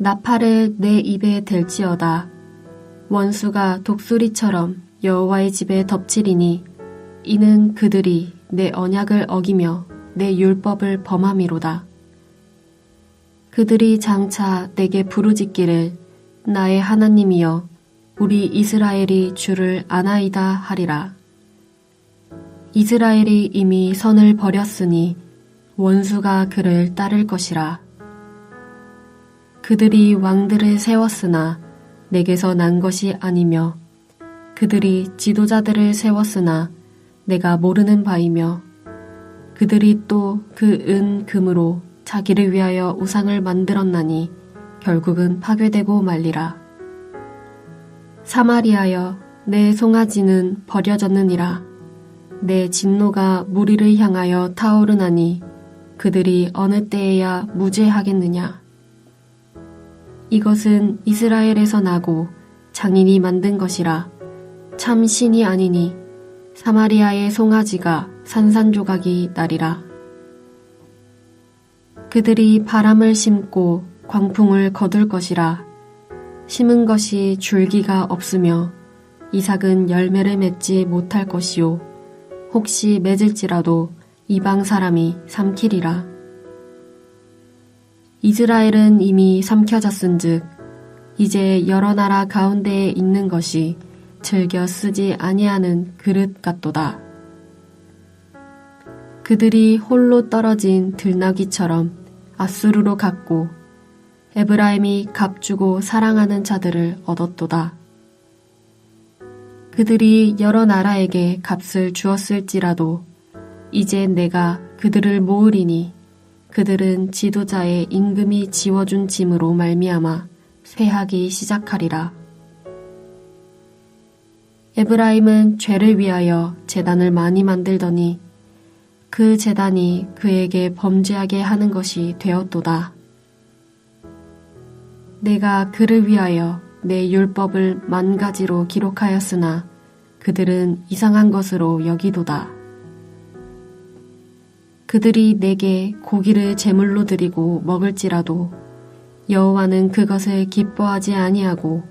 나팔을 내 입에 댈지어다. 원수가 독수리처럼 여호와의 집에 덮치리니 이는 그들이 내 언약을 어기며 내 율법을 범함이로다. 그들이 장차 내게 부르짖기를 나의 하나님이여 우리 이스라엘이 주를 아나이다 하리라. 이스라엘이 이미 선을 버렸으니 원수가 그를 따를 것이라. 그들이 왕들을 세웠으나 내게서 난 것이 아니며 그들이 지도자들을 세웠으나 내가 모르는 바이며 그들이 또 그 은 금으로 자기를 위하여 우상을 만들었나니 결국은 파괴되고 말리라. 사마리아여 내 송아지는 버려졌느니라. 내 진노가 무리를 향하여 타오르나니 그들이 어느 때에야 무죄하겠느냐. 이것은 이스라엘에서 나고 장인이 만든 것이라. 참 신이 아니니 사마리아의 송아지가 산산조각이 나리라. 그들이 바람을 심고 광풍을 거둘 것이라. 심은 것이 줄기가 없으며 이삭은 열매를 맺지 못할 것이요 혹시 맺을지라도 이방 사람이 삼키리라. 이스라엘은 이미 삼켜졌은즉 이제 여러 나라 가운데에 있는 것이 즐겨 쓰지 아니하는 그릇 같도다. 그들이 홀로 떨어진 들나귀처럼 아수르로 갔고 에브라임이 값주고 사랑하는 자들을 얻었도다. 그들이 여러 나라에게 값을 주었을지라도 이제 내가 그들을 모으리니 그들은 지도자의 임금이 지워준 짐으로 말미암아 쇠하기 시작하리라. 에브라임은 죄를 위하여 제단을 많이 만들더니 그 제단이 그에게 범죄하게 하는 것이 되었도다. 내가 그를 위하여 내 율법을 10,000가지로 기록하였으나 그들은 이상한 것으로 여기도다. 그들이 내게 고기를 제물로 드리고 먹을지라도 여호와는 그것을 기뻐하지 아니하고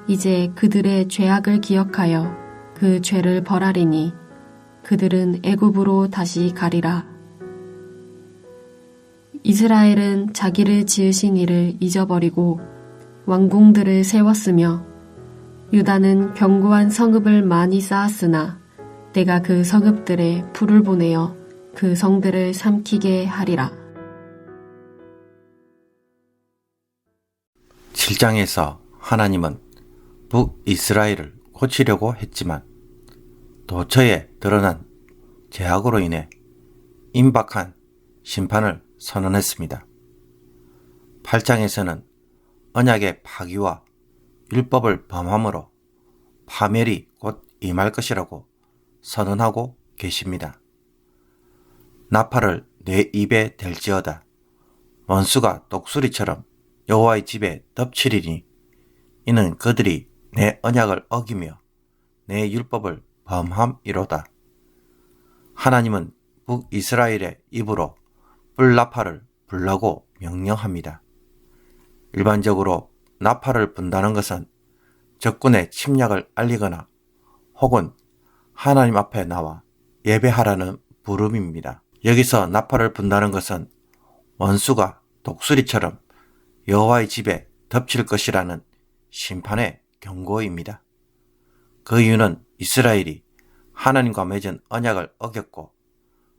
이제 그들의 죄악을 기억하여 그 죄를 벌하리니 그들은 애굽으로 다시 가리라. 이스라엘은 자기를 지으신 이를 잊어버리고 왕궁들을 세웠으며 유다는 견고한 성읍을 많이 쌓았으나 내가 그 성읍들에 불을 보내어 그 성들을 삼키게 하리라. 7장에서 하나님은 북이스라엘을 고치려고 했지만 도처에 드러난 죄악으로 인해 임박한 심판을 선언했습니다. 8장에서는 언약의 파기와 율법을 범함으로 파멸이 곧 임할 것이라고 선언하고 계십니다. 나팔을 내 입에 댈지어다. 원수가 독수리처럼 여호와의 집에 덮치리니 이는 그들이 내 언약을 어기며 내 율법을 범함이로다. 하나님은 북이스라엘의 입으로 불나팔을 불라고 명령합니다. 일반적으로 나팔을 분다는 것은 적군의 침략을 알리거나 혹은 하나님 앞에 나와 예배하라는 부름입니다. 여기서 나팔을 분다는 것은 원수가 독수리처럼 여호와의 집에 덮칠 것이라는 심판의 경고입니다. 그 이유는 이스라엘이 하나님과 맺은 언약을 어겼고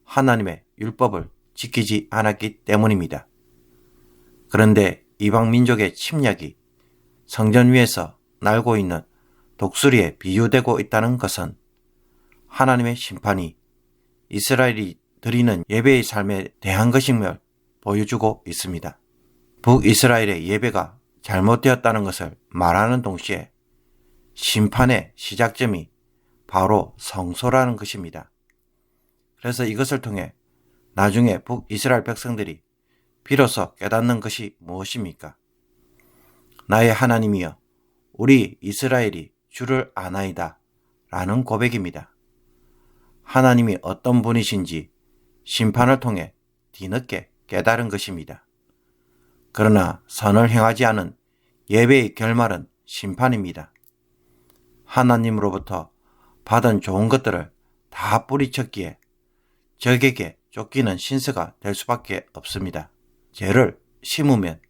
하나님의 율법을 지키지 않았기 때문입니다. 그런데 이방 민족의 침략이 성전 위에서 날고 있는 독수리에 비유되고 있다는 것은 하나님의 심판이 이스라엘이 드리는 예배의 삶에 대한 것임을 보여주고 있습니다. 북이스라엘의 예배가 잘못되었다는 것을 말하는 동시에 심판의 시작점이 바로 성소라는 것입니다. 그래서 이것을 통해 나중에 북이스라엘 백성들이 비로소 깨닫는 것이 무엇입니까? 나의 하나님이여 우리 이스라엘이 주를 아나이다 라는 고백입니다. 하나님이 어떤 분이신지 심판을 통해 뒤늦게 깨달은 것입니다. 그러나 선을 행하지 않은 예배의 결말은 심판입니다. 하나님으로부터 받은 좋은 것들을 다 뿌리쳤기에 적에게 쫓기는 신세가 될 수밖에 없습니다. 죄를 심으면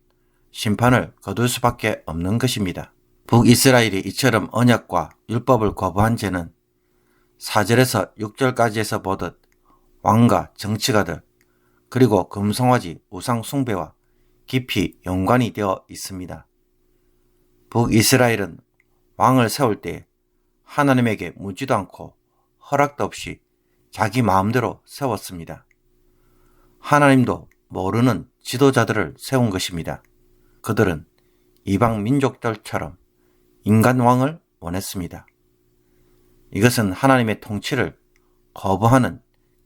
심판을 거둘 수밖에 없는 것입니다. 북이스라엘이 이처럼 언약과 율법을 거부한 죄는 4절에서 6절까지에서 보듯 왕과 정치가들 그리고 금송아지 우상 숭배와 깊이 연관이 되어 있습니다. 북이스라엘은 왕을 세울 때 하나님에게 묻지도 않고 허락도 없이 자기 마음대로 세웠습니다. 하나님도 모르는 지도자들을 세운 것입니다. 그들은 이방 민족들처럼 인간 왕을 원했습니다. 이것은 하나님의 통치를 거부하는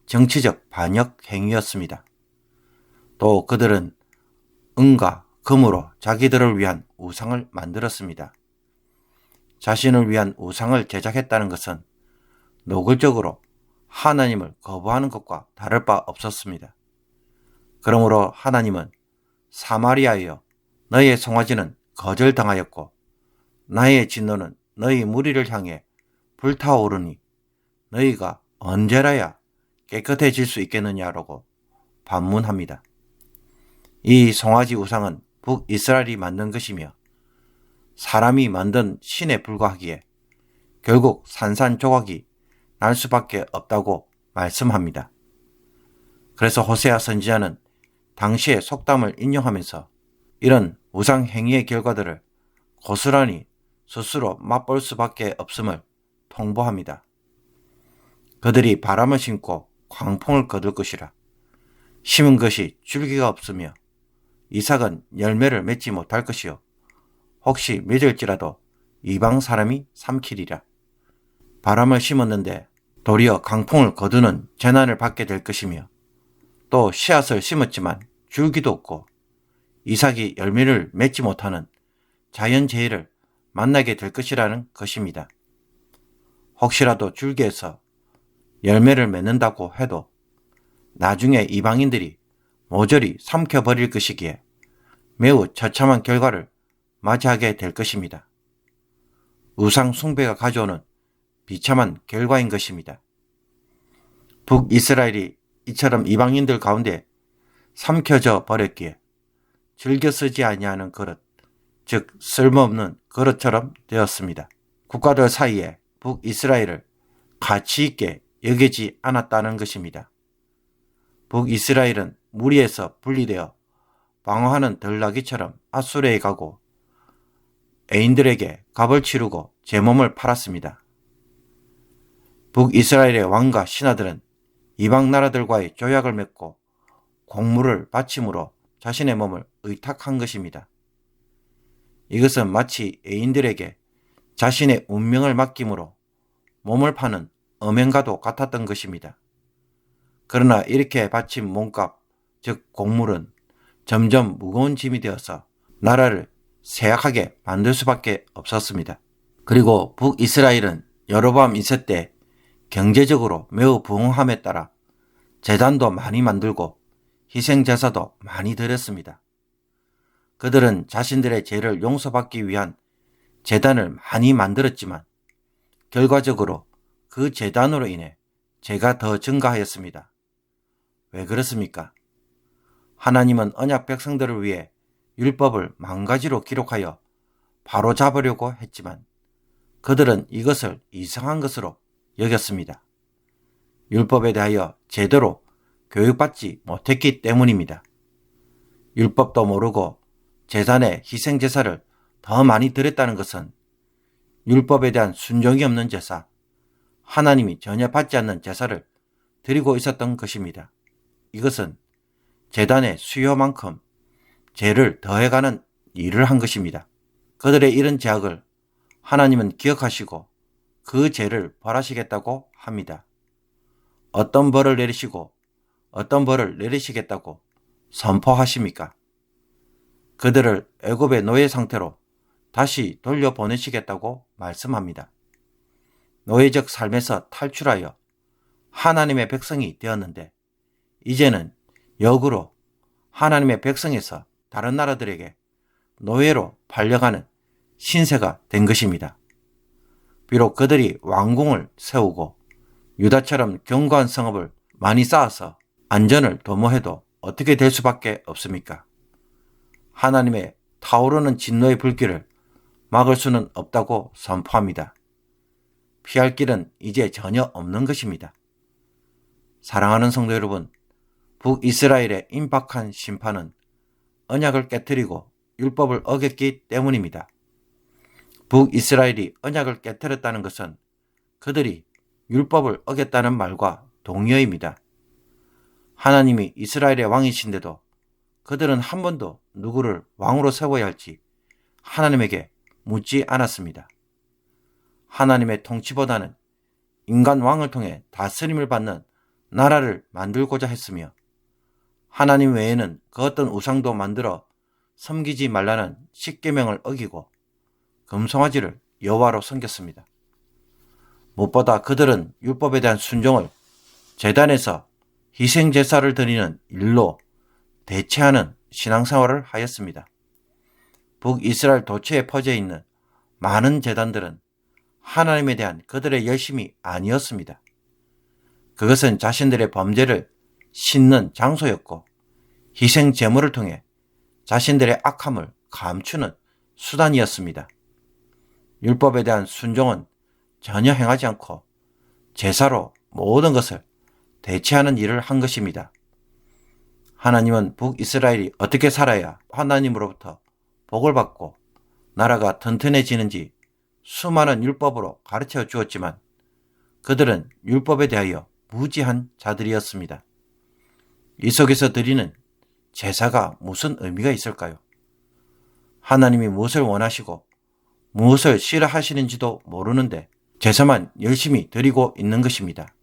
정치적 반역 행위였습니다. 또 그들은 은과 금으로 자기들을 위한 우상을 만들었습니다. 자신을 위한 우상을 제작했다는 것은 노골적으로 하나님을 거부하는 것과 다를 바 없었습니다. 그러므로 하나님은 사마리아여 너희의 송아지는 거절당하였고 나의 진노는 너희 무리를 향해 불타오르니 너희가 언제라야 깨끗해질 수 있겠느냐라고 반문합니다. 이 송아지 우상은 북이스라엘이 만든 것이며 사람이 만든 신에 불과하기에 결국 산산조각이 날 수밖에 없다고 말씀합니다. 그래서 호세아 선지자는 당시의 속담을 인용하면서 이런 우상 행위의 결과들을 고스란히 스스로 맛볼 수밖에 없음을 통보합니다. 그들이 바람을 심고 광풍을 거둘 것이라. 심은 것이 줄기가 없으며 이삭은 열매를 맺지 못할 것이요 혹시 맺을지라도 이방 사람이 삼키리라. 바람을 심었는데 도리어 강풍을 거두는 재난을 받게 될 것이며 또 씨앗을 심었지만 줄기도 없고 이삭이 열매를 맺지 못하는 자연재해를 만나게 될 것이라는 것입니다. 혹시라도 줄기에서 열매를 맺는다고 해도 나중에 이방인들이 모조리 삼켜버릴 것이기에 매우 처참한 결과를 맞이하게 될 것입니다. 우상 숭배가 가져오는 비참한 결과인 것입니다. 북이스라엘이 이처럼 이방인들 가운데 삼켜져 버렸기에 즐겨 쓰지 아니하는 그릇, 즉 쓸모없는 그릇처럼 되었습니다. 국가들 사이에 북이스라엘을 가치 있게 여기지 않았다는 것입니다. 북이스라엘은 무리에서 분리되어 방어하는 들나귀처럼 앗수르에 가고 애인들에게 값을 치르고 제 몸을 팔았습니다. 북이스라엘의 왕과 신하들은 이방 나라들과의 조약을 맺고 공물을 바침으로 자신의 몸을 의탁한 것입니다. 이것은 마치 애인들에게 자신의 운명을 맡김으로 몸을 파는 엄행과도 같았던 것입니다. 그러나 이렇게 바친 몸값, 즉 공물은 점점 무거운 짐이 되어서 나라를 쇠약하게 만들 수밖에 없었습니다. 그리고 북이스라엘은 여로보암 2세 때 경제적으로 매우 부흥함에 따라 제단도 많이 만들고 희생제사도 많이 드렸습니다. 그들은 자신들의 죄를 용서받기 위한 제단을 많이 만들었지만 결과적으로 그 제단으로 인해 죄가 더 증가하였습니다. 왜 그렇습니까? 하나님은 언약 백성들을 위해 율법을 만가지로 기록하여 바로잡으려고 했지만 그들은 이것을 이상한 것으로 여겼습니다. 율법에 대하여 제대로 교육받지 못했기 때문입니다. 율법도 모르고 제단에 희생제사를 더 많이 드렸다는 것은 율법에 대한 순종이 없는 제사, 하나님이 전혀 받지 않는 제사를 드리고 있었던 것입니다. 이것은 제단의 수요만큼 죄를 더해가는 일을 한 것입니다. 그들의 이런 죄악을 하나님은 기억하시고 그 죄를 벌하시겠다고 합니다. 어떤 벌을 내리시고 어떤 벌을 내리시겠다고 선포하십니까? 그들을 애굽의 노예 상태로 다시 돌려보내시겠다고 말씀합니다. 노예적 삶에서 탈출하여 하나님의 백성이 되었는데 이제는 역으로 하나님의 백성에서 다른 나라들에게 노예로 팔려가는 신세가 된 것입니다. 비록 그들이 왕궁을 세우고 유다처럼 견고한 성읍을 많이 쌓아서 안전을 도모해도 어떻게 될 수밖에 없습니까? 하나님의 타오르는 진노의 불길을 막을 수는 없다고 선포합니다. 피할 길은 이제 전혀 없는 것입니다. 사랑하는 성도 여러분, 북이스라엘의 임박한 심판은 언약을 깨뜨리고 율법을 어겼기 때문입니다. 북이스라엘이 언약을 깨뜨렸다는 것은 그들이 율법을 어겼다는 말과 동의어입니다. 하나님이 이스라엘의 왕이신데도 그들은 한 번도 누구를 왕으로 세워야 할지 하나님에게 묻지 않았습니다. 하나님의 통치보다는 인간 왕을 통해 다스림을 받는 나라를 만들고자 했으며 하나님 외에는 그 어떤 우상도 만들어 섬기지 말라는 십계명을 어기고 금송아지를 여호와로 섬겼습니다. 무엇보다 그들은 율법에 대한 순종을 제단에서 희생제사를 드리는 일로 대체하는 신앙생활을 하였습니다. 북이스라엘 도처에 퍼져 있는 많은 제단들은 하나님에 대한 그들의 열심이 아니었습니다. 그것은 자신들의 범죄를 씻는 장소였고 희생 제물을 통해 자신들의 악함을 감추는 수단이었습니다. 율법에 대한 순종은 전혀 행하지 않고 제사로 모든 것을 대체하는 일을 한 것입니다. 하나님은 북이스라엘이 어떻게 살아야 하나님으로부터 복을 받고 나라가 튼튼해지는지 수많은 율법으로 가르쳐 주었지만 그들은 율법에 대하여 무지한 자들이었습니다. 이 속에서 드리는 제사가 무슨 의미가 있을까요? 하나님이 무엇을 원하시고 무엇을 싫어하시는지도 모르는데 제사만 열심히 드리고 있는 것입니다.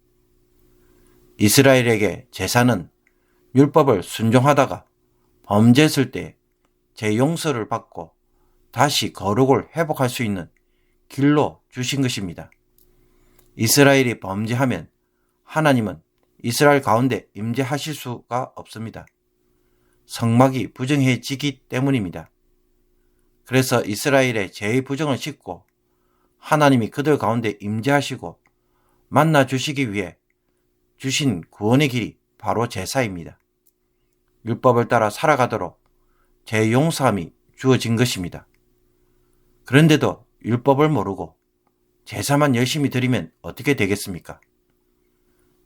이스라엘에게 제사는 율법을 순종하다가 범죄했을 때 재용서를 받고 다시 거룩을 회복할 수 있는 길로 주신 것입니다. 이스라엘이 범죄하면 하나님은 이스라엘 가운데 임재하실 수가 없습니다. 성막이 부정해지기 때문입니다. 그래서 이스라엘의 죄의 부정을 씻고 하나님이 그들 가운데 임재하시고 만나 주시기 위해 주신 구원의 길이 바로 제사입니다. 율법을 따라 살아가도록 죄 용서함이 주어진 것입니다. 그런데도 율법을 모르고 제사만 열심히 드리면 어떻게 되겠습니까?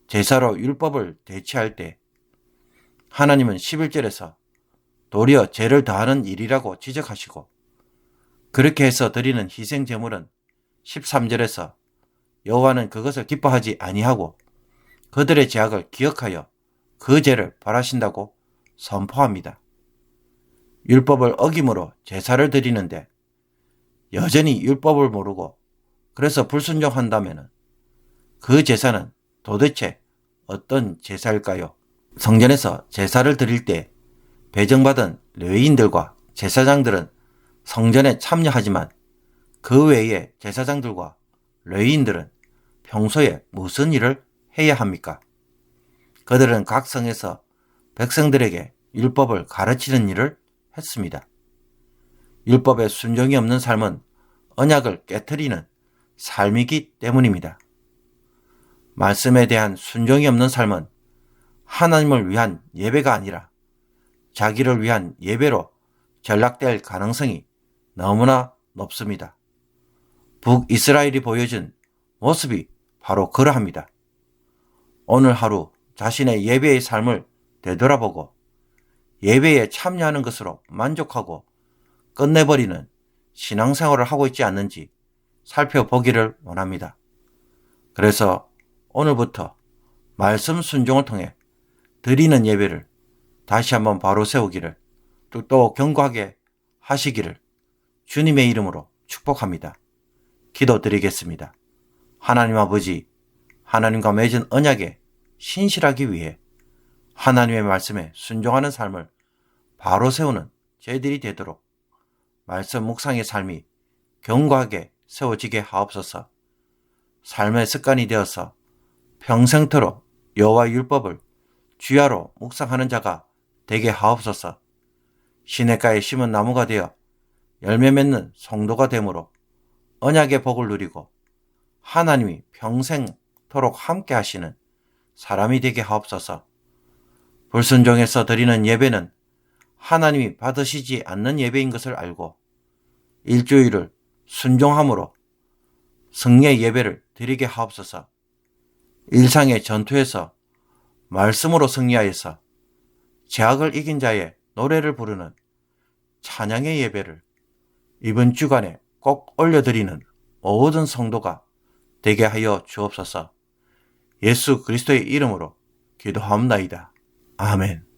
제사로 율법을 대체할 때 하나님은 11절에서 도리어 죄를 더하는 일이라고 지적하시고 그렇게 해서 드리는 희생 제물은 13절에서 여호와는 그것을 기뻐하지 아니하고 그들의 죄악을 기억하여 그 죄를 벌하신다고 선포합니다. 율법을 어김으로 제사를 드리는데 여전히 율법을 모르고 그래서 불순종한다면 그 제사는 도대체 어떤 제사일까요? 성전에서 제사를 드릴 때 배정받은 레위인들과 제사장들은 성전에 참여하지만 그 외에 제사장들과 레위인들은 평소에 무슨 일을 해야 합니까? 그들은 각 성에서 백성들에게 율법을 가르치는 일을 했습니다. 율법에 순종이 없는 삶은 언약을 깨트리는 삶이기 때문입니다. 말씀에 대한 순종이 없는 삶은 하나님을 위한 예배가 아니라 자기를 위한 예배로 전락될 가능성이 너무나 높습니다. 북이스라엘이 보여준 모습이 바로 그러합니다. 오늘 하루 자신의 예배의 삶을 되돌아보고 예배에 참여하는 것으로 만족하고 끝내버리는 신앙생활을 하고 있지 않는지 살펴보기를 원합니다. 그래서 오늘부터 말씀 순종을 통해 드리는 예배를 다시 한번 바로 세우기를 또 견고하게 하시기를 주님의 이름으로 축복합니다. 기도드리겠습니다. 하나님 아버지, 하나님과 맺은 언약에 신실하기 위해 하나님의 말씀에 순종하는 삶을 바로 세우는 저희들이 되도록 말씀 묵상의 삶이 견고하게 세워지게 하옵소서. 삶의 습관이 되어서 평생토록 여호와 율법을 주야로 묵상하는 자가 되게 하옵소서. 시냇가에 심은 나무가 되어 열매 맺는 성도가 되므로 언약의 복을 누리고 하나님이 평생토록 함께 하시는 사람이 되게 하옵소서. 불순종해서 드리는 예배는 하나님이 받으시지 않는 예배인 것을 알고 일주일을 순종함으로 승리의 예배를 드리게 하옵소서. 일상의 전투에서 말씀으로 승리하여서 죄악을 이긴 자의 노래를 부르는 찬양의 예배를 이번 주간에 꼭 올려드리는 모든 성도가 되게 하여 주옵소서. 예수 그리스도의 이름으로 기도하옵나이다. 아멘.